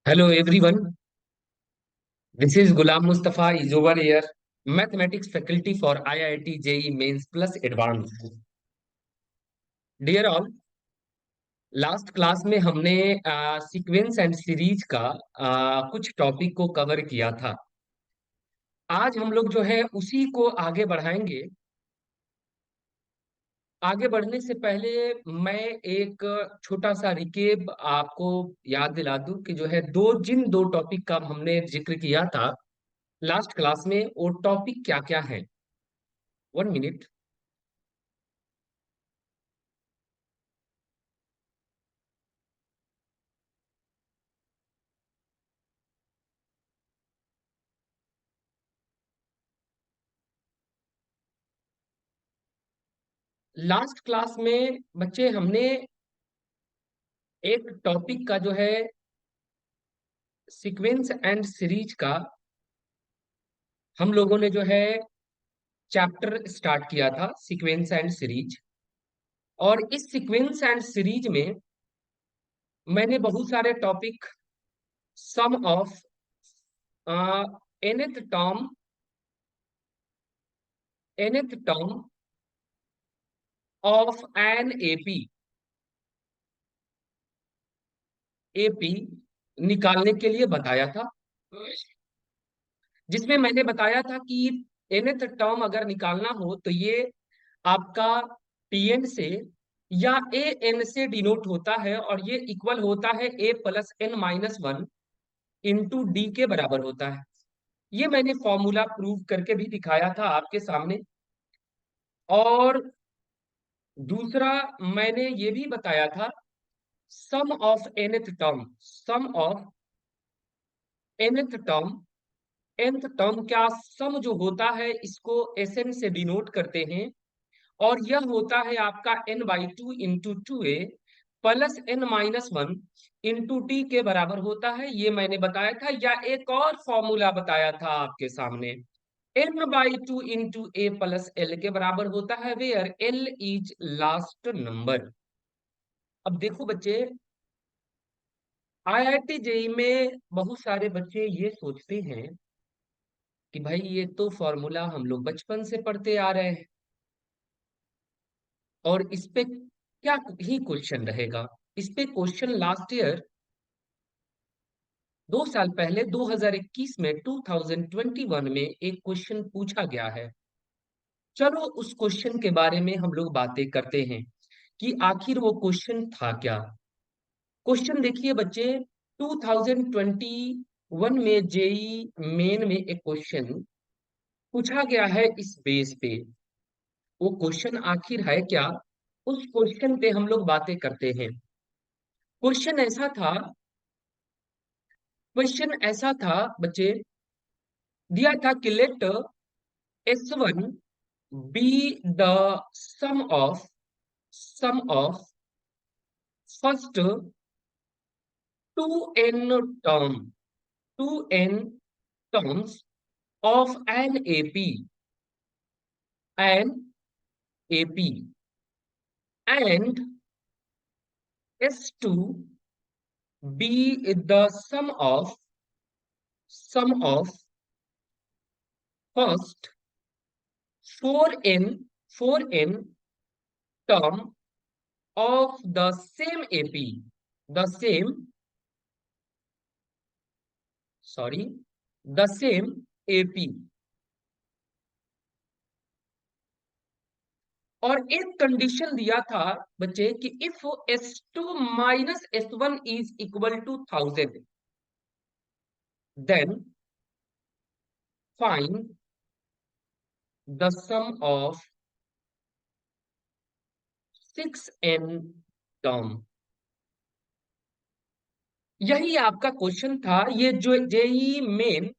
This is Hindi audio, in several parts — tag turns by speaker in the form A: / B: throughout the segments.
A: Hello everyone, this is Gulam Mustafa is over here, Mathematics faculty for IIT JEE Mains Plus Advanced. Dear all, last class में हमने सीक्वेंस एंड सीरीज का कुछ टॉपिक को कवर किया था। आज हम लोग जो है उसी को आगे बढ़ाएंगे। आगे बढ़ने से पहले मैं एक छोटा सा रिकेप आपको याद दिला दूं कि जो है जिन दो टॉपिक का हमने जिक्र किया था लास्ट क्लास में, वो टॉपिक क्या क्या है। 1 मिनट। लास्ट क्लास में बच्चे हमने एक टॉपिक का जो है सीक्वेंस एंड सीरीज का हम लोगों ने जो है चैप्टर स्टार्ट किया था, सीक्वेंस एंड सीरीज। और इस सीक्वेंस एंड सीरीज में मैंने बहुत सारे topic, sum of nth term of an AP निकालने के लिए बताया था, जिसमें मैंने बताया था कि nth टर्म अगर निकालना हो तो ये आपका pn से या ए एन से डिनोट होता है, और ये इक्वल होता है a plus N minus one into d के बराबर होता है। ये मैंने फॉर्मूला प्रूव करके भी दिखाया था आपके सामने। और दूसरा मैंने ये भी बताया था, sum of nth term nth term क्या सम जो होता है इसको Sn से डिनोट करते हैं, और यह होता है आपका n/2 into two A plus N minus one into T के बराबर होता है। ये मैंने बताया था, या एक और फॉर्मूला बताया था आपके सामने, n/2 इंटू ए प्लस एल के बराबर होता है, where l is last number. अब देखो बच्चे, आईआईटी जेई में बहुत सारे बच्चे ये सोचते हैं कि भाई ये तो फॉर्मूला हम लोग बचपन से पढ़ते आ रहे हैं, और इस पे क्या ही क्वेश्चन रहेगा। इस पे क्वेश्चन लास्ट ईयर 2 साल पहले 2021 में 2021 में एक क्वेश्चन पूछा गया है। चलो उस क्वेश्चन के बारे में हम लोग बातें करते हैं कि आखिर वो क्वेश्चन था क्या। क्वेश्चन देखिए बच्चे, 2021 में जेई मेन में एक क्वेश्चन पूछा गया है इस बेस पे। वो क्वेश्चन आखिर है क्या, उस क्वेश्चन पे हम लोग बातें करते हैं। क्वेश्चन ऐसा था क्वेश्चन ऐसा था बच्चे, दिया था कि let S1 be the sum of sum of first two n term two n terms of an AP and S2 be the sum of first 4n term of the same AP, the same sorry the same AP। और एक कंडीशन दिया था बच्चे कि if S2 minus S1 is equal to 1000, then find the sum of 6n term. यही आपका क्वेश्चन था, ये जो जेई मेन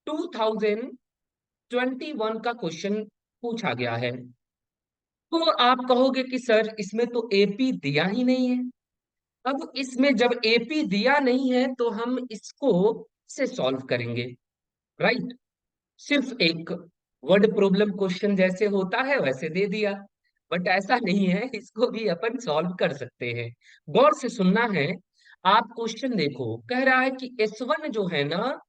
A: 2021 का क्वेश्चन पूछा गया है। तो आप कहोगे कि सर इसमें तो एपी दिया ही नहीं है। अब इसमें जब एपी दिया नहीं है तो हम इसको से सॉल्व करेंगे, राइट। सिर्फ एक वर्ड प्रॉब्लम क्वेश्चन जैसे होता है वैसे दे दिया, बट ऐसा नहीं है, इसको भी अपन सॉल्व कर सकते हैं। गौर से सुनना है। आप क्वेश्चन देखो, कह रहा है कि S1 जो है ना,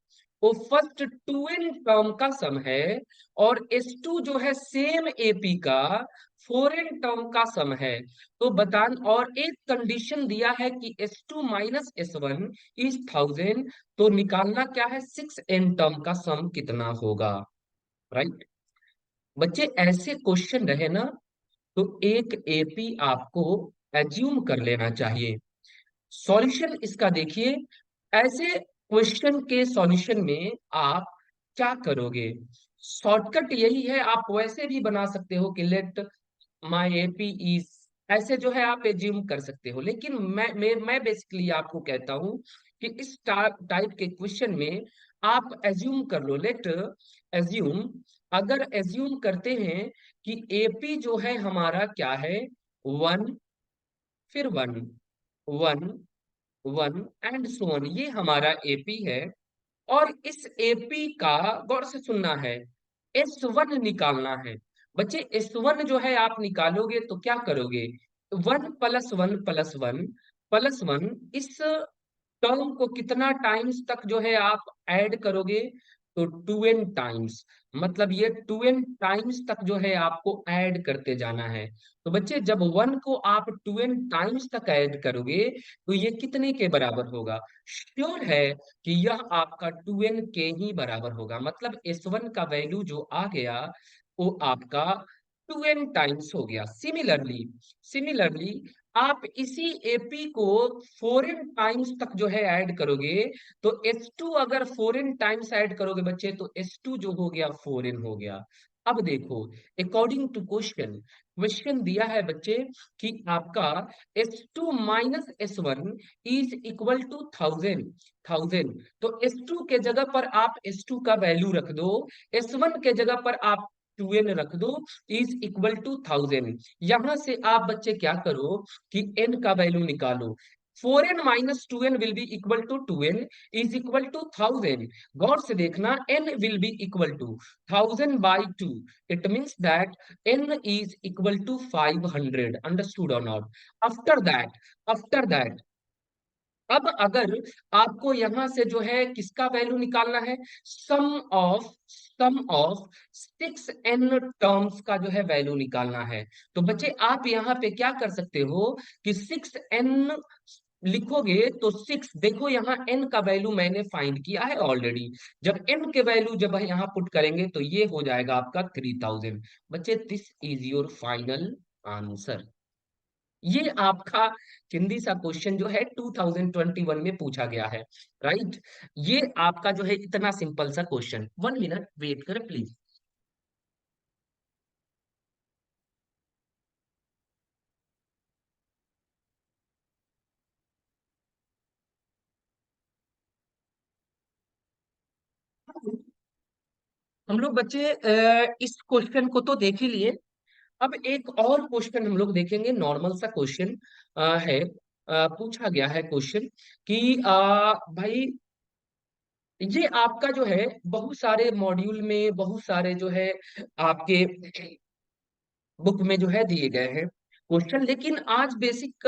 A: वो फर्स्ट टू एन टर्म का सम है, और S2 जो है सेम एपी का फोर एन टर्म का सम है। तो बता, और एक कंडीशन दिया है कि S2 माइनस S1 इज 1000, तो निकालना क्या है, 6n टर्म का सम कितना होगा। राइट। बच्चे ऐसे क्वेश्चन रहे ना, तो एक एपी आपको एज्यूम कर लेना चाहिए। सॉल्यूशन इसका देखिए, ऐसे क्वेश्चन के सॉल्यूशन में आप क्या करोगे। शॉर्टकट यही है, आप वैसे भी बना सकते हो कि लेट माई एपी इज, ऐसे जो है आप एज्यूम कर सकते हो, लेकिन मैं बेसिकली आपको कहता हूं कि इस टाइप के क्वेश्चन में आप एज्यूम कर लो, लेट एज्यूम, अगर एज्यूम करते हैं कि एपी जो है हमारा क्या है, वन, फिर one, one, one and so on, ये हमारा एपी है। और इस एपी का गौर से सुनना है, S1 निकालना है। बच्चे S1 जो है आप निकालोगे तो क्या करोगे, one plus one plus one plus one, इस टर्म को कितना टाइम्स तक जो है आप ऐड करोगे, तो 2n टाइम्स, मतलब ये 2n टाइम्स तक जो है आपको ऐड करते जाना है। तो बच्चे जब वन को आप 2n टाइम्स तक ऐड करोगे, तो ये कितने के बराबर होगा, श्योर है कि यह आपका 2n के ही बराबर होगा, मतलब S1 का वैल्यू जो आ गया वो आपका 2n टाइम्स हो गया। सिमिलरली आप इसी एपी को फॉरेन टाइम्स तक जो है ऐड करोगे, तो S2 अगर फॉरेन टाइम्स ऐड करोगे बच्चे, तो S2 जो हो गया फॉरेन हो गया। अब देखो, अकॉर्डिंग टू क्वेश्चन, क्वेश्चन दिया है बच्चे कि आपका S2 minus S1 is equal to 1000। तो S2 के जगह पर आप S2 का वैल्यू रख दो, S1 के जगह पर आप 2n रख दो, इज इक्वल टू 1000। यहां से आप बच्चे क्या करो कि n का वैल्यू निकालो, 4n minus 2n will be equal to 2n is equal to 1000। गौर से देखना, n will be equal to 1000 by 2, it means that n is equal to 500। Understood और नॉट। आफ्टर दैट अब अगर आपको यहां से जो है किसका वैल्यू निकालना है, सम ऑफ 6n टर्म्स का जो है वैल्यू निकालना है। तो बच्चे आप यहाँ पे क्या कर सकते हो कि 6n लिखोगे, तो 6, देखो यहाँ n का वैल्यू मैंने फाइंड किया है ऑलरेडी। जब n के वैल्यू जब यहाँ पुट करेंगे तो ये हो जाएगा आपका 3000। बच्चे this is your final answer. ये आपका हिंदी सा क्वेश्चन जो है 2021 में पूछा गया है। राइट। ये आपका जो है इतना सिंपल सा क्वेश्चन, 1 मिनट वेट करें प्लीज। हम लोग बच्चे इस क्वेश्चन को तो देख ही लिए। अब एक और क्वेश्चन हम लोग देखेंगे, नॉर्मल सा क्वेश्चन है। पूछा गया है क्वेश्चन कि भाई, ये आपका जो है बहुत सारे मॉड्यूल में, बहुत सारे जो है आपके बुक में जो है दिए गए हैं क्वेश्चन, लेकिन आज बेसिक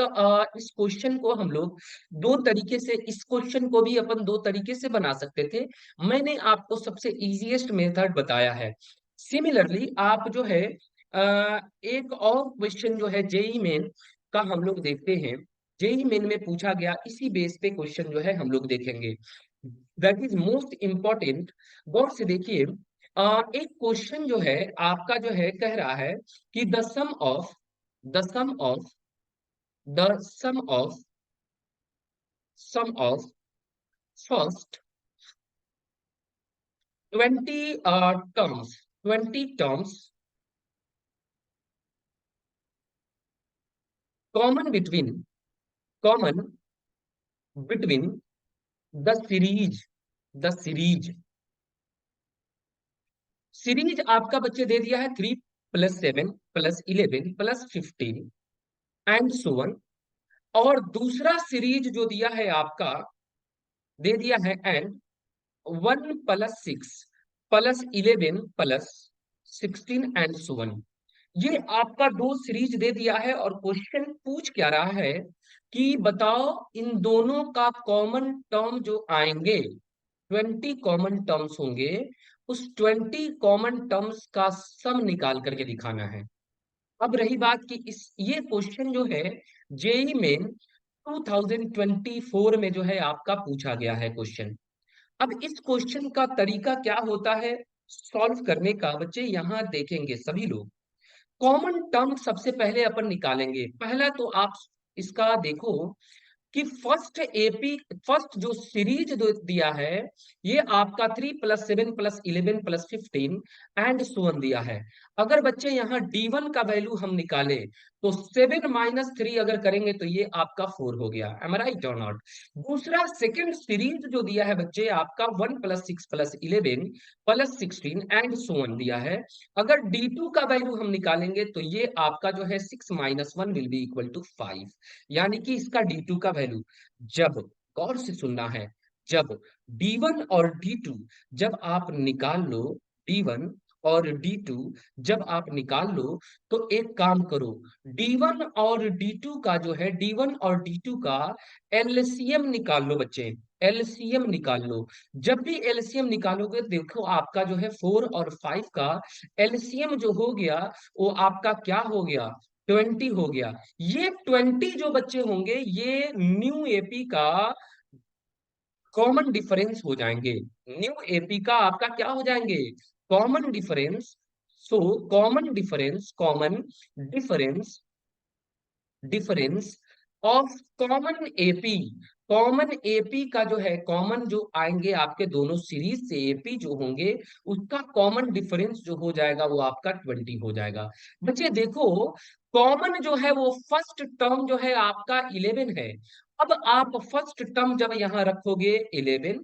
A: इस क्वेश्चन को हम लोग दो तरीके से, इस क्वेश्चन को भी अपन दो तरीके से बना सकते थे। मैंने आपको सबसे इजीएस्ट मेथड बताया है। सिमिलरली आप जो है एक और क्वेश्चन जो है जेई मेन का हम लोग देखते हैं। जेई मेन में पूछा गया इसी बेस पे क्वेश्चन जो है हम लोग देखेंगे, दैट इज मोस्ट इम्पोर्टेंट। गौर से देखिए, एक क्वेश्चन जो है आपका जो है कह रहा है कि the sum of first 20 terms common between common between the series series आपका बच्चे दे दिया है 3 + 7 + 11 + 15 एंड सो वन। और दूसरा सीरीज जो दिया है आपका, दे दिया है एंड 1 + 6 + 11 + 16 एंड सो वन। ये आपका दो सीरीज दे दिया है और क्वेश्चन पूछ क्या रहा है कि बताओ इन दोनों का कॉमन टर्म जो आएंगे, 20 कॉमन टर्म्स होंगे, उस 20 कॉमन टर्म्स का सम निकाल करके दिखाना है। अब रही बात कि इस ये क्वेश्चन जो है जेई मेन 2024 में जो है आपका पूछा गया है क्वेश्चन। अब इस क्वेश्चन का तरीका क्या होता है सॉल्व करने का, बच्चे यहाँ देखेंगे सभी लोग। कॉमन टर्म सबसे पहले अपन निकालेंगे। पहला तो आप इसका देखो कि फर्स्ट जो सीरीज दिया है, ये आपका 3 + 7 + 11 + 15 एंड सो ऑन दिया है। अगर बच्चे यहाँ D1 का वैल्यू हम निकाले तो 7 - 3 अगर करेंगे तो ये आपका 4 हो गया। एम आई राइट और नॉट? दूसरा सेकंड सीरीज जो दिया है बच्चे आपका 1 + 6 + 11 + 16 एंड सो ऑन दिया है। अगर D2 का वैल्यू हम निकालेंगे तो ये आपका जो है 6 - 1 विल बी इक्वल टू 5। यानी कि इसका D2 का वैल्यू, जब, गौर से सुनना है, जब D1 और D2 जब आप निकाल लो, D1 और D2 जब आप निकाल लो तो एक काम करो, D1 और D2 का जो है D1 और D2 का एलसीएम निकाल लो बच्चे। एलसीएम निकाल लो। जब भी एलसीएम निकालोगे देखो आपका जो है 4 और 5 का एलसीएम जो हो गया वो आपका क्या हो गया, 20 हो गया। ये 20 जो बच्चे होंगे ये न्यू एपी का कॉमन डिफरेंस हो जाएंगे। न्यू एपी का आपका क्या हो जाएंगे, common difference. So common difference difference of common AP. Common AP का जो है, कॉमन जो आएंगे आपके दोनों सीरीज से एपी जो होंगे उसका कॉमन डिफरेंस जो हो जाएगा वो आपका 20 हो जाएगा। बच्चे देखो, कॉमन जो है वो फर्स्ट टर्म जो है आपका 11 है। अब आप फर्स्ट टर्म जब यहां रखोगे 11,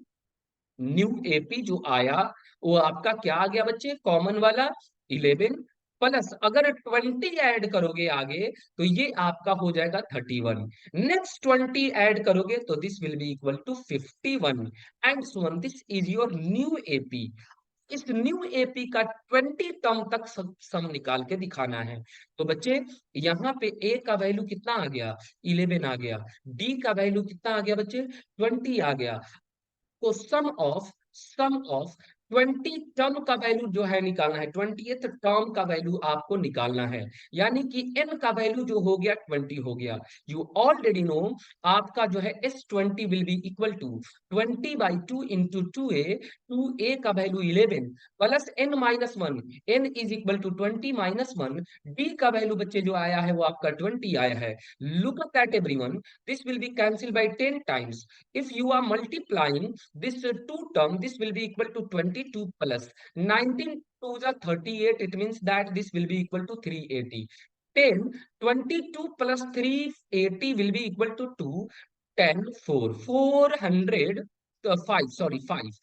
A: न्यू एपी जो आया वो आपका क्या आ गया बच्चे, कॉमन वाला 11, प्लस अगर 20 ऐड करोगे आगे तो ये आपका हो जाएगा 31। नेक्स्ट 20 ऐड करोगे तो this will be equal to 51 and so on. This is your new AP. इस न्यू एपी का 20 टर्म तक सम निकाल के दिखाना है। तो बच्चे यहाँ पे ए का वैल्यू कितना आ गया, 11 आ गया। डी का वैल्यू कितना आ गया बच्चे, 20 आ गया। को सम ऑफ 20 टर्म का वैल्यू जो है निकालना है, 20th टर्म का वैल्यू आपको निकालना है। यानी कि n का वैल्यू जो हो गया 20 हो गया। यू ऑलरेडी नो आपका जो है S20 will be equal to 20/2 into 2a का value 11 plus n-1, n is equal to 20 - 1। d का वैल्यू बच्चे जो आया है वो आपका 20 आया है। Look at that everyone, this will be cancel by 10 times. if you are multiplying this two term, this will be equal to 22 plus 19 to the 38, it means that this will be equal to 380. 10 22 plus 380 will be equal to 2, 10 4 400 5, sorry 5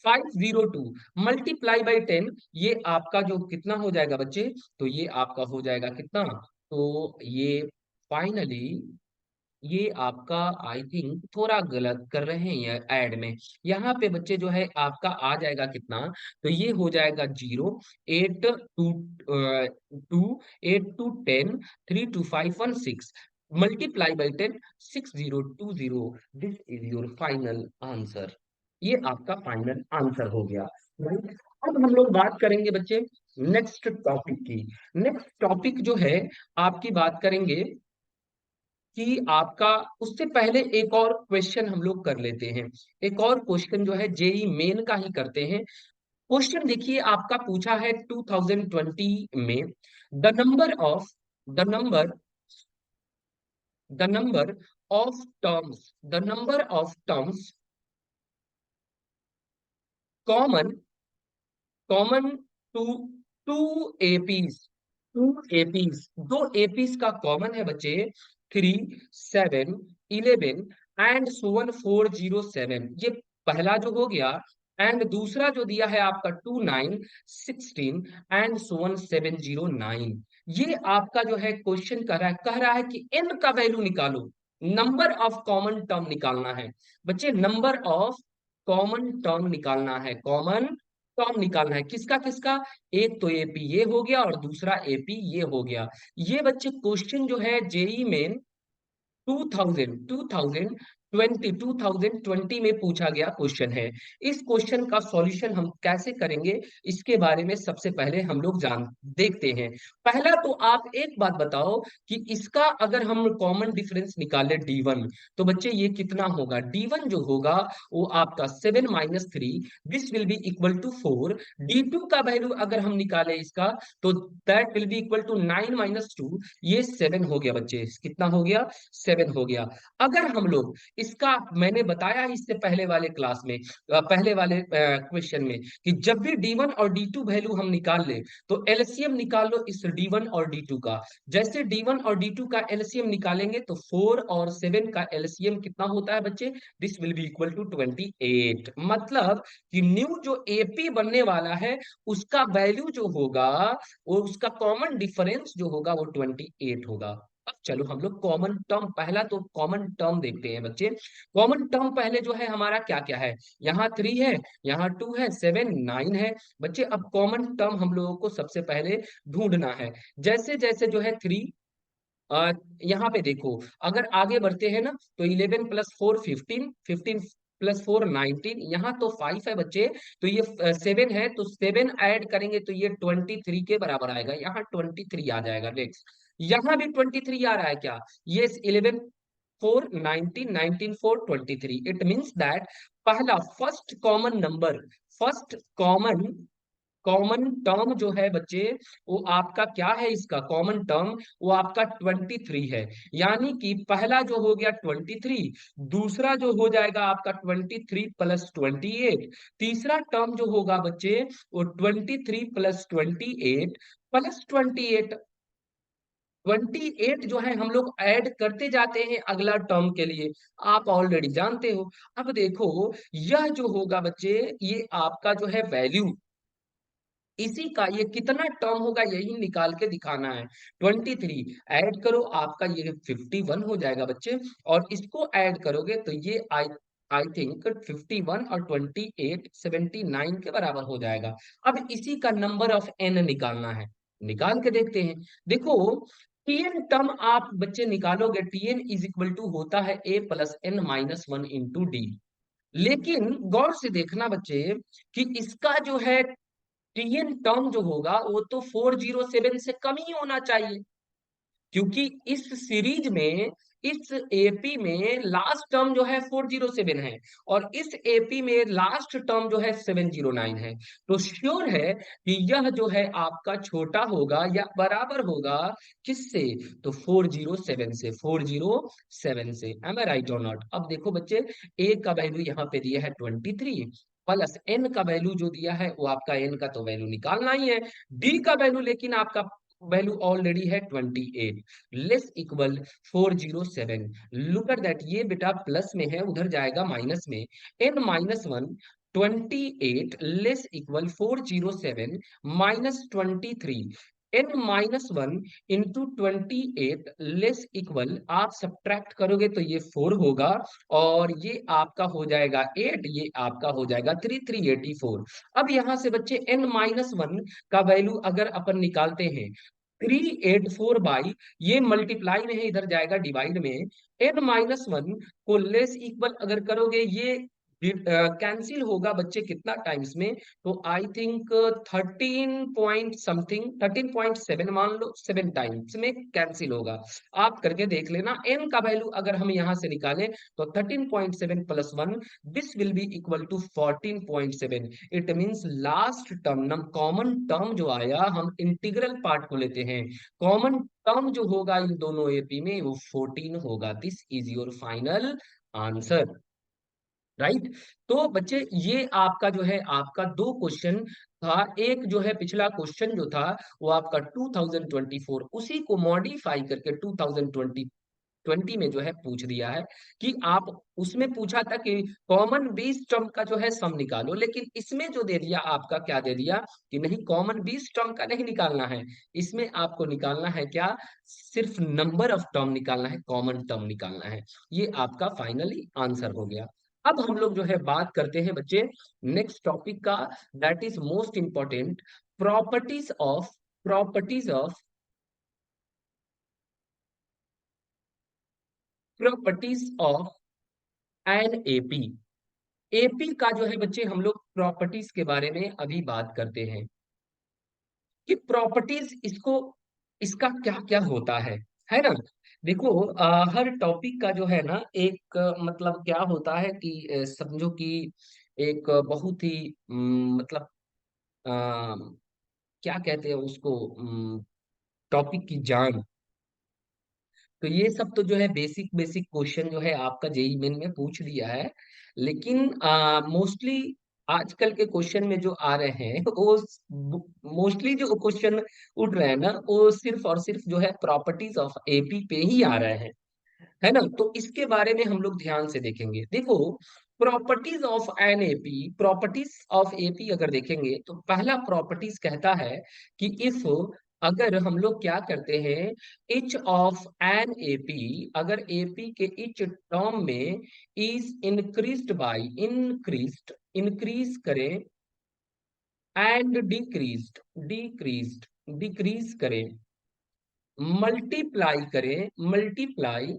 A: 502 multiply by 10, ये आपका जो कितना हो जाएगा बच्चे, तो ये आपका हो जाएगा कितना, तो ये फाइनली ये आपका आई थिंक थोड़ा गलत कर रहे हैं ये ऐड में। यहाँ पे बच्चे जो है आपका आ जाएगा कितना, तो ये हो जाएगा 0 8 2 2 8 two 10 3 two 5 1 6 multiply by 10 6020। This is your final answer. ये आपका फाइनल आंसर हो गया। Right? अब हम लोग बात करेंगे बच्चे नेक्स्ट टॉपिक की। नेक्स्ट टॉपिक जो है आपकी बात करेंगे कि आपका, उससे पहले एक और क्वेश्चन हम लोग कर लेते हैं। एक और क्वेश्चन जो है जेई मेन का ही करते हैं। क्वेश्चन देखिए आपका पूछा है 2020 में, the number of the number the number the number of terms common common to to APs to APs दो एपीज का कॉमन है बच्चे, 3 7 11 एंड सोवन 407। ये पहला जो हो गया। एंड दूसरा जो दिया है आपका 2 9 16 एंड सोवन 709। ये आपका जो है क्वेश्चन कह रहा है कि n का वैल्यू निकालो, नंबर ऑफ कॉमन टर्म निकालना है। बच्चे नंबर ऑफ कॉमन टर्म निकालना है, कॉमन टर्म निकालना है, किसका किसका, एक तो एपी ये हो गया और दूसरा एपी ये हो गया। ये बच्चे क्वेश्चन जो है जेई मेन 2020 में पूछा गया क्वेश्चन है। इस क्वेश्चन का सॉल्यूशन हम कैसे करेंगे, इसके बारे में सबसे पहले हम लोग जान देखते हैं। पहला तो आप एक बात बताओ कि इसका अगर हम कॉमन डिफरेंस निकाले D1, तो बच्चे ये कितना होगा, D1 जो होगा वो आपका 7 - 3, this will be equal to 4। D2 का वैल्यू अगर हम निकाले इसका, तो that will be equal to 9 - 2, ये 7 हो गया बच्चे, कितना हो गया, 7 हो गया। अगर हम लोग इसका, मैंने बताया इससे पहले वाले क्लास में, पहले वाले क्वेश्चन में, कि जब भी D1 और D2 वैल्यू हम निकाल ले, तो एलसीएम निकाल लो इस D1 और D2 का। जैसे D1 और D2 का एलसीएम निकालेंगे तो 4 और 7 का एलसीएम कितना होता है बच्चे, this will be equal to 28। मतलब कि न्यू जो एपी बनने वाला है, उसका वैल्यू जो होगा, वो उसका कॉमन डिफरेंस जो होगा वो 28 होगा। अब चलो हम लोग कॉमन टर्म, पहला तो कॉमन टर्म देखते हैं बच्चे। कॉमन टर्म पहले जो है हमारा क्या क्या है, यहाँ 3 है, यहाँ 2 है, 7 9 है। बच्चे अब कॉमन टर्म हम लोगों को सबसे पहले ढूंढना है। जैसे जैसे जो है 3, यहाँ पे देखो, अगर आगे बढ़ते हैं ना, तो 11 + 4 15, 15 + 4 19, यहाँ तो 5 है बच्चे, तो ये 7 है, तो 7 ऐड करेंगे तो ये 23 के बराबर आएगा, यहाँ 23 आ जाएगा। नेक्स्ट, यहाँ भी 23 आ रहा है क्या, ये 11 4 19, 19 4 23, इट मीन्स दैट पहला first common number, first common common term जो है बच्चे, वो आपका क्या है, इसका कॉमन टर्म वो आपका 23 है। यानी कि पहला जो हो गया 23, दूसरा जो हो जाएगा आपका 23 + 28, तीसरा टर्म जो होगा बच्चे वो 23 + 28 + 28। 28 जो है हम लोग ऐड करते जाते हैं अगला टर्म के लिए, आप ऑलरेडी जानते हो। अब देखो, यह जो होगा बच्चे, ये आपका जो है वैल्यू, इसी का ये कितना टर्म होगा यही निकाल के दिखाना है। 23 ऐड करो, आपका ये 51 हो जाएगा बच्चे, और इसको ऐड करोगे तो ये आई आई थिंक 51 और 28 79 के बराबर हो जाएगा। अब इसी का नंबर ऑफ एन निकालना है, निकाल के देखते हैं। देखो, टीएन टर्म आप बच्चे निकालोगे, टीएन इज इक्वल टू होता है a + n - 1 इंटू डी। लेकिन गौर से देखना बच्चे कि इसका जो है टीएन टर्म जो होगा वो तो 407 से कम ही होना चाहिए, क्योंकि इस सीरीज में, इस एपी में लास्ट टर्म जो है 407 है, और इस एपी में लास्ट टर्म जो है 709 है। तो श्योर है कि यह जो है आपका छोटा होगा या बराबर होगा किससे, तो 407 से, 407 से। एम आई राइट और नॉट। अब देखो बच्चे, ए का वैल्यू यहाँ पे दिया है 23, प्लस एन का वैल्यू जो दिया है वो आपका एन का तो वैल्यू निकालना ही है। डी का वैल्यू लेकिन आपका वैल्यू ऑलरेडी है 28, less equal 407। Look at that, ये बेटा प्लस में है, उधर जाएगा माइनस में। n - 1, 28 less equal 407 -23, n - 1 into 28 less equal, आप सब्ट्रैक्ट करोगे तो ये 4 होगा, और ये आपका हो जाएगा 8, ये आपका हो जाएगा 3384। अब यहाँ से बच्चे n - 1 का वैल्यू अगर अपन निकालते हैं, 384 बाई, ये मल्टीप्लाई में है, इधर जाएगा डिवाइड में। n - 1 को लेस इक्वल अगर करोगे, ये कैंसिल होगा बच्चे कितना टाइम्स में, तो आई थिंक 13 पॉइंट समथिंग, 13.7 मान लो, 7 टाइम्स में कैंसिल होगा। आप करके देख लेना। n का वैल्यू अगर हम यहाँ से निकालें, तो 13.7 + 1, this will be equal to 14.7। It means last term, common term जो आया, हम इंटीग्रल पार्ट को लेते हैं, कॉमन टर्म जो होगा इन दोनों एपी में वो 14 होगा। This is your final answer, right. तो बच्चे ये आपका जो है, आपका दो क्वेश्चन था। एक जो है पिछला क्वेश्चन जो था वो आपका 2024, उसी को मॉडिफाई करके 2020 में जो है पूछ दिया है, कि आप, उसमें पूछा था कि कॉमन बेस टर्म का जो है सम निकालो, लेकिन इसमें जो दे दिया आपका, क्या दे दिया कि नहीं, कॉमन बेस टर्म का नहीं निकालना है, इसमें आपको निकालना है क्या, सिर्फ नंबर ऑफ टर्म निकालना है, कॉमन टर्म निकालना है। ये आपका फाइनली आंसर हो गया। अब हम लोग जो है बात करते हैं बच्चे नेक्स्ट टॉपिक का, that is most important, properties of properties of properties of an AP. AP का जो है बच्चे हम लोग प्रॉपर्टीज के बारे में अभी बात करते हैं कि प्रॉपर्टीज इसको, इसका क्या क्या होता है ना। देखो हर टॉपिक का जो है ना एक मतलब क्या होता है कि समझो कि एक बहुत ही मतलब अ, क्या कहते हैं उसको, टॉपिक की जान। तो ये सब तो जो है बेसिक बेसिक क्वेश्चन जो है आपका जेई मेन में पूछ लिया है, लेकिन मोस्टली आजकल के क्वेश्चन में जो आ रहे हैं वो मोस्टली जो क्वेश्चन उठ रहे हैं ना वो सिर्फ और सिर्फ जो है प्रॉपर्टीज ऑफ एपी पे ही आ रहे हैं, है ना। तो इसके बारे में हम लोग ध्यान से देखेंगे। देखो properties of an AP, properties of AP अगर देखेंगे तो पहला प्रॉपर्टीज कहता है कि इफ, अगर हम लोग क्या करते हैं, इच ऑफ एन एपी, अगर एपी के इच टर्म में इज इंक्रीज्ड बाय, इंक्रीज करें, एंड डिक्रीज करें, मल्टीप्लाई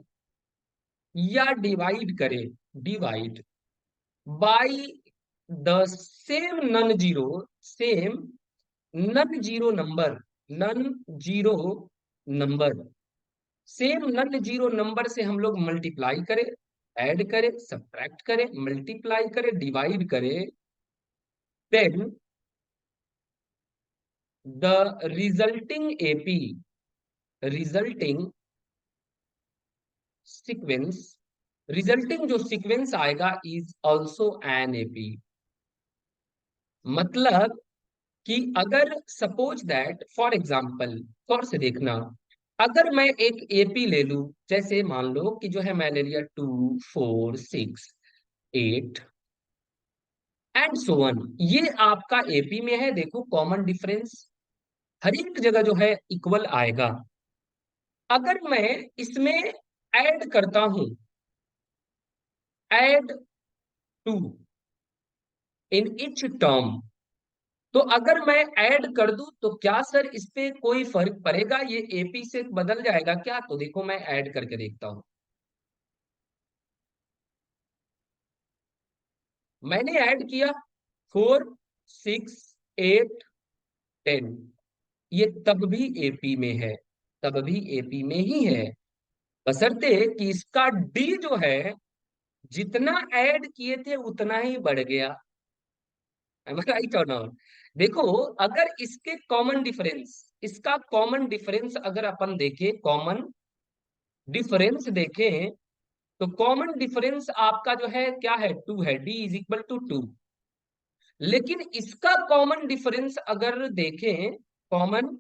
A: या डिवाइड करें, divide by the same non zero number, non zero number, same non zero number से हम लोग मल्टीप्लाई करें, ऐड करें, सब्ट्रैक्ट करें, मल्टीप्लाई करें, डिवाइड करें, then the resulting AP, resulting sequence, resulting जो सीक्वेंस आएगा इज ऑल्सो एन एपी। मतलब कि अगर suppose that for example, for से देखना, अगर मैं एक एपी ले लूं, जैसे मान लो कि जो है मैं ले लिया 2 4 6 8 एंड सो वन, ये आपका एपी में है। देखो कॉमन डिफरेंस हर एक जगह जो है इक्वल आएगा। अगर मैं इसमें ऐड करता हूं, add two in each term, तो अगर मैं ऐड कर दूं तो क्या सर इस पे कोई फर्क पड़ेगा, ये एपी से बदल जाएगा क्या? तो देखो मैं ऐड करके देखता हूं, मैंने ऐड किया 4 6 8 10, ये तब भी एपी में है, तब भी एपी में ही है, बशर्ते कि इसका डी जो है जितना ऐड किए थे उतना ही बढ़ गया। राइट और नॉट? देखो अगर इसके कॉमन डिफरेंस, इसका कॉमन डिफरेंस अगर अपन देखें, कॉमन डिफरेंस देखें, तो कॉमन डिफरेंस आपका जो है क्या है, 2 है, डी इज इक्वल टू 2। लेकिन इसका कॉमन डिफरेंस अगर देखें, कॉमन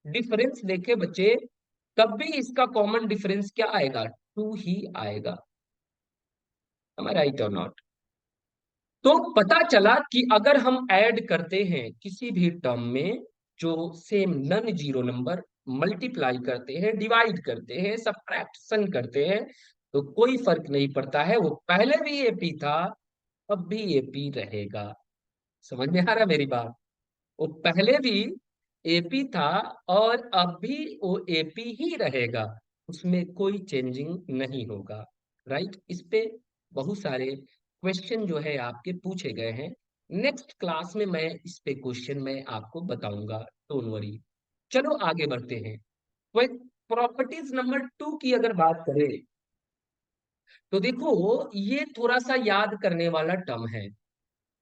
A: डिफरेंस देखें बच्चे, तब भी इसका कॉमन डिफरेंस क्या आएगा, 2 ही आएगा। राइट और नॉट? तो पता चला कि अगर हम ऐड करते हैं किसी भी टर्म में जो same non zero number, multiply करते हैं, डिवाइड करते हैं, सब्ट्रैक्शन करते हैं, तो कोई फर्क नहीं पड़ता है, वो पहले भी एपी था अब भी एपी रहेगा। समझ में आ रहा मेरी बात? वो पहले भी एपी था और अब भी वो एपी ही रहेगा, उसमें कोई चेंजिंग नहीं होगा। राइट? इस पे बहुत सारे क्वेश्चन जो है आपके पूछे गए हैं, नेक्स्ट क्लास में मैं इस पे क्वेश्चन मैं आपको बताऊंगा, डोंट वरी। चलो आगे बढ़ते हैं। प्रॉपर्टीज नंबर 2 की अगर बात करें तो देखो ये थोड़ा सा याद करने वाला टर्म है।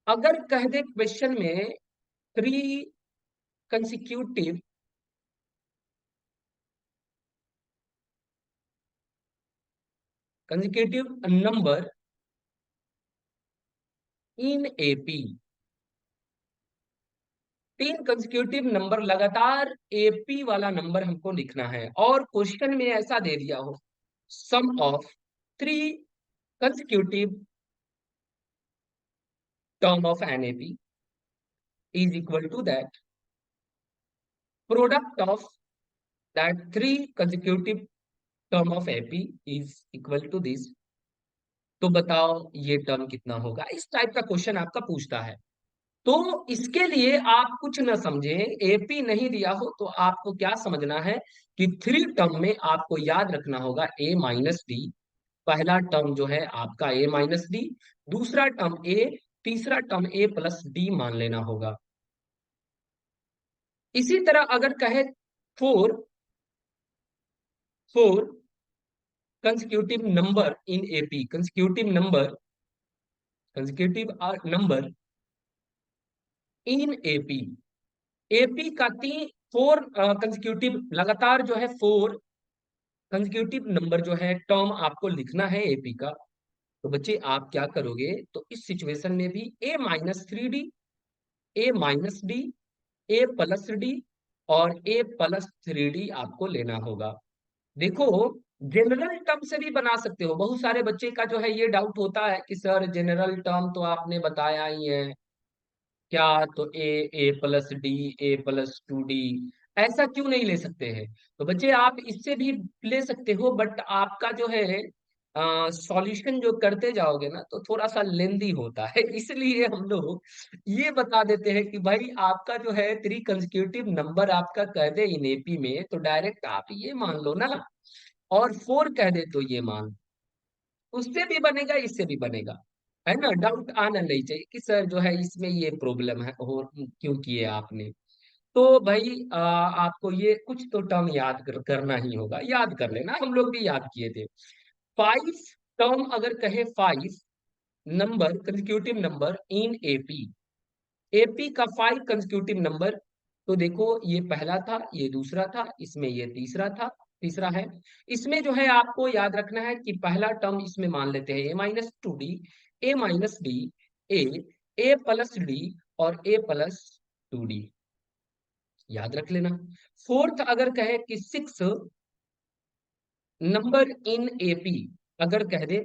A: अगर कह दे क्वेश्चन में 3 consecutive number in AP, 3 consecutive number लगातार एपी वाला नंबर हमको लिखना है, और क्वेश्चन में ऐसा दे दिया हो, sum of 3 consecutive term of an AP is equal to that product of that 3 consecutive term of AP is equal to this तो बताओ ये टर्म कितना होगा, इस टाइप का क्वेश्चन आपका पूछता है। तो इसके लिए आप कुछ ना समझे, एपी नहीं दिया हो तो आपको क्या समझना है कि थ्री टर्म में आपको याद रखना होगा ए माइनस डी। पहला टर्म जो है आपका ए माइनस डी, दूसरा टर्म ए, तीसरा टर्म ए प्लस डी मान लेना होगा। इसी तरह अगर कहे four, four consecutive number in AP, consecutive number, consecutive number in AP, AP का तीन, फोर कंसेक्यूटिव लगातार जो है फोर कंसेक्यूटिव नंबर जो है टर्म आपको लिखना है एपी का। तो बच्चे आप क्या करोगे, तो इस सिचुएशन में भी ए माइनस थ्री डी, ए माइनस डी, ए प्लस डी और ए प्लस थ्री डी आपको लेना होगा। देखो जनरल टर्म से भी बना सकते हो, बहुत सारे बच्चे का जो है ये डाउट होता है कि सर जनरल टर्म तो आपने बताया ही है, क्या तो ए प्लस डी, ए प्लस टू डी, ऐसा क्यों नहीं ले सकते हैं। तो बच्चे आप इससे भी ले सकते हो, बट आपका जो है सॉल्यूशन जो करते जाओगे ना तो थोड़ा सा लेंदी होता है इसलिए हम लोग ये बता देते हैं कि भाई आपका जो है थ्री कंसेक्यूटिव नंबर आपका कह दे इन एपी में तो डायरेक्ट आप ये मान लो ना, और फोर कह दे तो ये मान, उससे भी बनेगा इससे भी बनेगा, है ना। डाउट आना नहीं चाहिए कि सर जो है इसमें ये प्रॉब्लम है और क्यों किए आपने। तो भाई आपको ये कुछ तो टर्म याद करना ही होगा, याद कर लेना, हम लोग भी याद किए थे। फाइव टर्म अगर कहे, five number consecutive number in AP, AP का फाइव कंसेक्यूटिव नंबर, तो देखो ये पहला था, ये दूसरा था, इसमें ये तीसरा था, तीसरा है। इसमें जो है आपको याद रखना है कि पहला टर्म इसमें मान लेते हैं ए माइनस टू डी, ए माइनस डी, ए, ए प्लस डी और ए प्लस टू डी, याद रख लेना। फोर्थ अगर कहे कि सिक्स नंबर इन एपी, अगर कह दे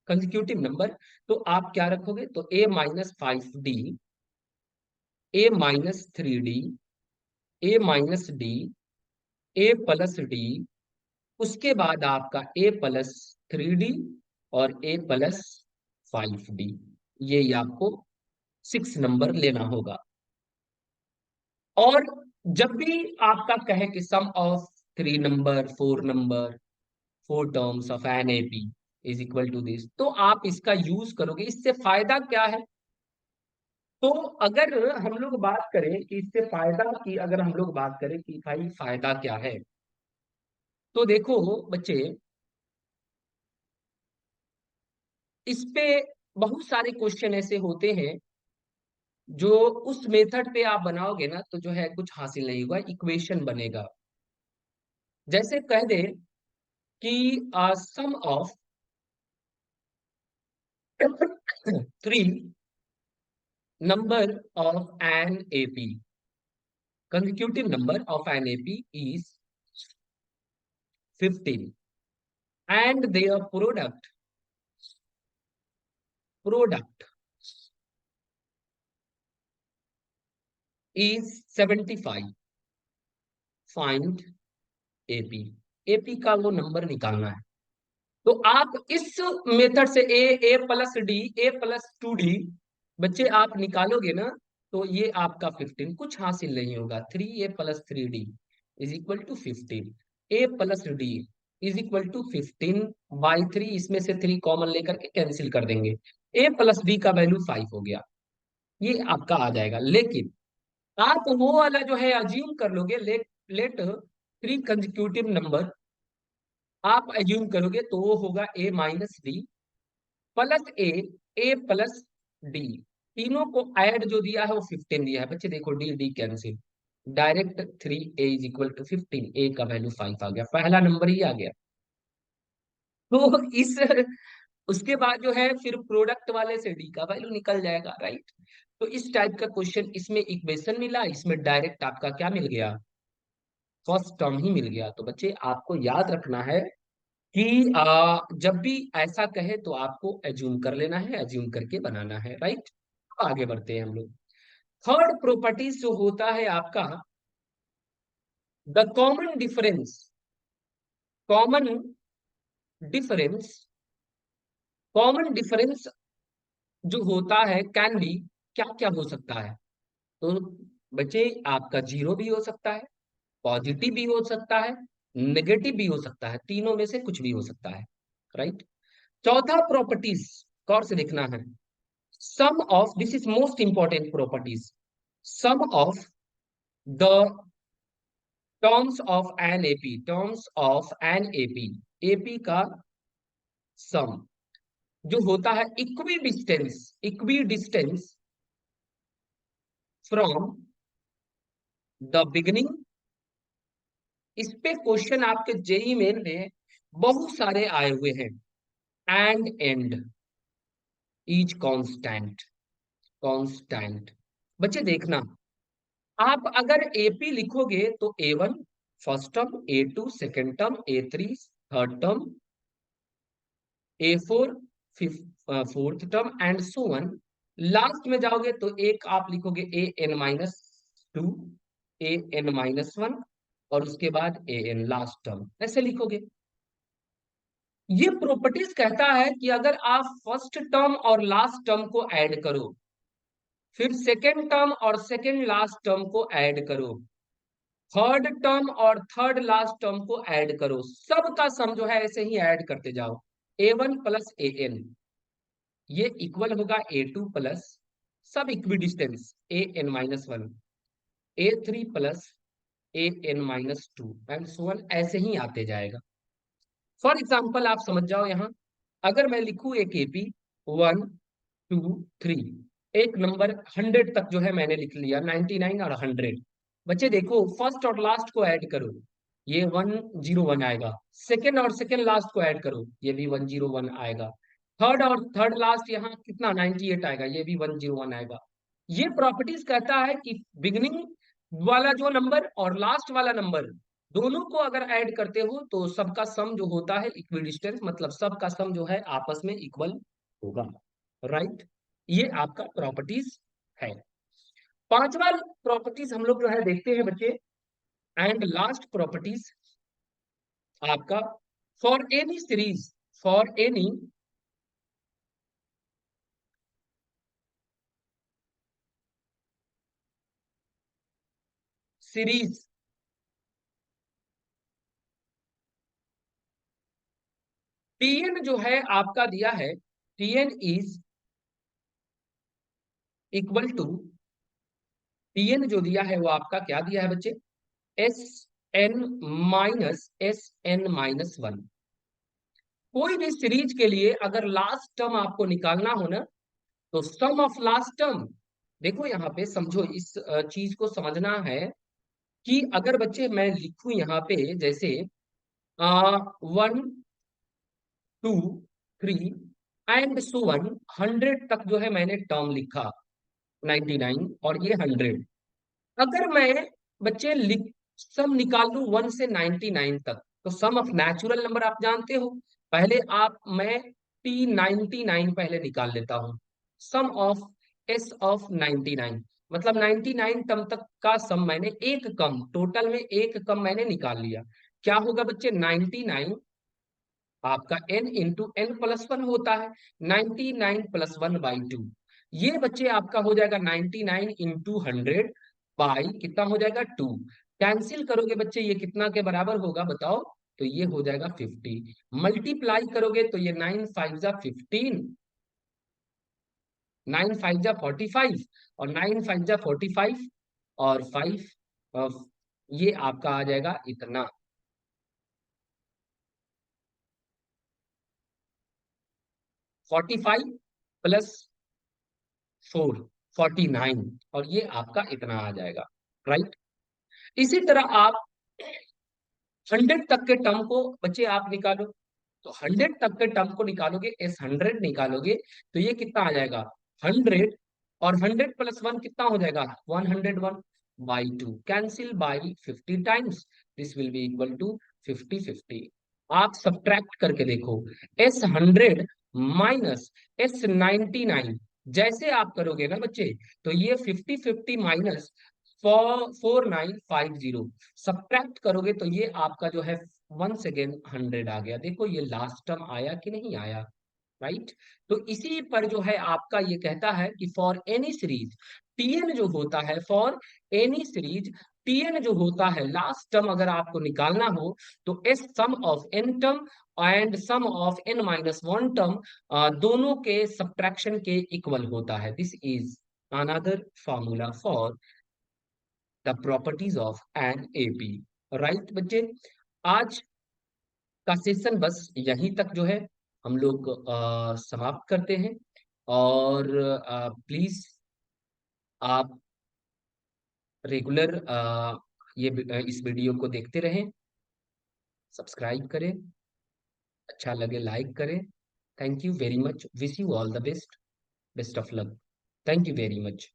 A: कंसेक्यूटिव नंबर, तो आप क्या रखोगे, तो ए माइनस फाइव डी, ए माइनस थ्री डी, ए माइनस डी, ए प्लस डी, उसके बाद आपका ए प्लस थ्री डी और ए प्लस फाइव डी, ये आपको सिक्स नंबर लेना होगा। और जब भी आपका कहे कि sum of three number, four number, four terms of an AP is equal to this, तो आप इसका यूज करोगे। इससे फायदा क्या है, तो अगर हम लोग बात करें कि इससे फायदा की, अगर हम लोग बात करें कि भाई फायदा क्या है, तो देखो बच्चे इस पे बहुत सारे क्वेश्चन ऐसे होते हैं जो उस मेथड पे आप बनाओगे ना तो जो है कुछ हासिल नहीं होगा, इक्वेशन बनेगा। जैसे कह दे कि sum of three number of an AP, consecutive number of an AP is 15 and their product is 75, find AP, AP का वो नंबर निकालना है। तो आप इस मेथड से ए प्लस डी, ए प्लस टू डी बच्चे आप निकालोगे ना, तो ये आपका 15 कुछ हासिल नहीं होगा। Three A plus three D is equal to 15, A plus D is equal to 15 by three, इसमें से थ्री कॉमन लेकर के कैंसिल कर देंगे, ए प्लस डी का वैल्यू 5 हो गया, ये आपका आ जाएगा। लेकिन आप वो वाला जो है अज्यूम कर लोगे, लेट थ्री कंसेक्यूटिव नंबर आप अज्यूम करोगे तो वो होगा ए माइनस डी प्लस ए प्लस डी, तीनों को ऐड जो दिया है वो 15 दिया है बच्चे। देखो D D cancel, direct three A is equal to 15, A का वैल्यू 5 आ गया, पहला नंबर ही आ गया। तो इस उसके बाद जो है फिर प्रोडक्ट वाले से डी का वैल्यू निकल जाएगा, राइट। तो इस टाइप का क्वेश्चन, इसमें इक्वेशन मिला, इसमें डायरेक्ट आपका क्या मिल गया, फर्स्ट टर्म ही मिल गया। तो बच्चे आपको याद रखना है कि जब भी ऐसा कहे तो आपको एज्यूम कर लेना है, एज्यूम करके बनाना है, राइट। आगे बढ़ते हैं हम लोग। थर्ड प्रॉपर्टीज जो होता है आपका the common difference common difference जो होता है कैन बी, क्या क्या हो सकता है? तो बच्चे आपका जीरो भी हो सकता है, पॉजिटिव भी हो सकता है, नेगेटिव भी हो सकता है, तीनों में से कुछ भी हो सकता है, राइट। चौथा प्रॉपर्टीज गौर से देखना है। Sum of, this is most important properties, sum of the terms of an AP, terms of an AP, AP का सम जो होता है equidistant from the beginning. इस पे क्वेश्चन आपके जेई मेन में बहुत सारे आए हुए हैं। And and is constant, constant. बच्चे देखना, आप अगर एपी लिखोगे तो a one first term, a two second term, a three third term, a four fourth term and so on. Last में जाओगे तो एक आप लिखोगे a N minus two, a N minus one, और उसके बाद ए एन लास्ट टर्म, ऐसे लिखोगे। ये प्रॉपर्टीज कहता है कि अगर आप फर्स्ट टर्म और लास्ट टर्म को ऐड करो, फिर सेकेंड टर्म और सेकेंड लास्ट टर्म को ऐड करो, थर्ड टर्म और थर्ड लास्ट टर्म को ऐड करो, सबका सम जो है ऐसे ही ऐड करते जाओ। A one plus A N, ये इक्वल होगा ए टू प्लस सब equidistance A N minus one, A three plus A N minus two and so on, ऐसे ही आते जाएगा। फॉर एग्जाम्पल आप समझ जाओ यहाँ, अगर मैं लिखूं एक एपी वन टू थ्री, एक नंबर 100 तक जो है मैंने लिख लिया, 99 और 100। बच्चे देखो फर्स्ट और लास्ट को ऐड करो, ये 101 आएगा, सेकेंड और सेकेंड लास्ट को ऐड करो, ये भी 101 आएगा, थर्ड और थर्ड लास्ट यहाँ कितना 98 आएगा, ये भी 101 आएगा। ये प्रॉपर्टीज कहता है कि बिगिनिंग वाला जो नंबर और लास्ट वाला नंबर दोनों को अगर ऐड करते हो तो सबका सम जो होता है इक्वी डिस्टेंस, मतलब सबका सम जो है आपस में इक्वल होगा, राइट। ये आपका प्रॉपर्टीज है। पांचवा प्रॉपर्टीज हम लोग जो है देखते हैं बच्चे, एंड लास्ट प्रॉपर्टीज आपका, for any series, for any series, TN जो है आपका दिया है, TN is equal to, TN जो दिया है वो आपका क्या दिया है बच्चे, S N minus S N minus one. कोई भी सीरीज के लिए अगर लास्ट टर्म आपको निकालना हो ना, तो सम ऑफ लास्ट टर्म, देखो यहाँ पे समझो, इस चीज को समझना है कि अगर बच्चे मैं लिखूं यहाँ पे जैसे 1 2 3 एंड सो वन, 100 तक जो है मैंने टर्म लिखा, 99 और ये 100। अगर मैं बच्चे लिख सम निकाल लूं 1 से 99 तक, तो सम ऑफ नेचुरल नंबर आप जानते हो, पहले आप मैं टी 99 पहले निकाल लेता हूं, सम ऑफ एस ऑफ 99, मतलब 99 टर्म तक का सम मैंने एक कम, टोटल में एक कम मैंने निकाल लिया। क्या होगा बच्चे, 99 आपका n into N plus one होता है, 99 प्लस वन बाई टू, ये बच्चे आपका हो जाएगा 99 इंटू 100 बाई कितना हो जाएगा 2। कैंसिल करोगे बच्चे ये कितना के बराबर होगा बताओ, तो ये हो जाएगा 50। मल्टीप्लाई करोगे तो ये 9 5 जा 15, 9 5 जा 45, और 9 5 जा 45 और 5, ये आपका आ जाएगा इतना, 45 प्लस 4, 49, और ये आपका इतना आ जाएगा, राइट। इसी तरह आप 100 तक के टर्म को बच्चे आप निकालो, तो 100 तक के टर्म को निकालोगे, एस 100 निकालोगे, तो ये कितना आ जाएगा 100, और 100 प्लस वन कितना हो जाएगा 101 by two, cancel by 50 times, this will be equal to 50 50। आप सब्ट्रैक्ट करके देखो, एस 100 माइनस एस 99, जैसे आप करोगे ना बच्चे, तो ये 50 50 माइनस 4950, सब्ट्रैक्ट करोगे तो ये आपका जो है 1 सेकेंड 100 आ गया। देखो ये लास्ट टर्म आया कि नहीं आया, राइट? तो इसी पर जो है आपका ये कहता है कि फॉर एनी सीरीज टीएन जो होता है, फॉर एनी सीरीज टीएन जो होता है, लास्ट टर्म अगर आपको निकालना हो तो S sum of N term and sum of N minus one term दोनों के सब्ट्रैक्शन के इक्वल होता है। This is another formula for the properties of an AP. Right बच्चे, आज का सेशन बस यहीं तक जो है हम लोग समाप्त करते हैं। और प्लीज आप रेगुलर इस वीडियो को देखते रहें, सब्सक्राइब करें, अच्छा लगे लाइक करें। Thank you very much, wish you all the best, best of luck. Thank you very much.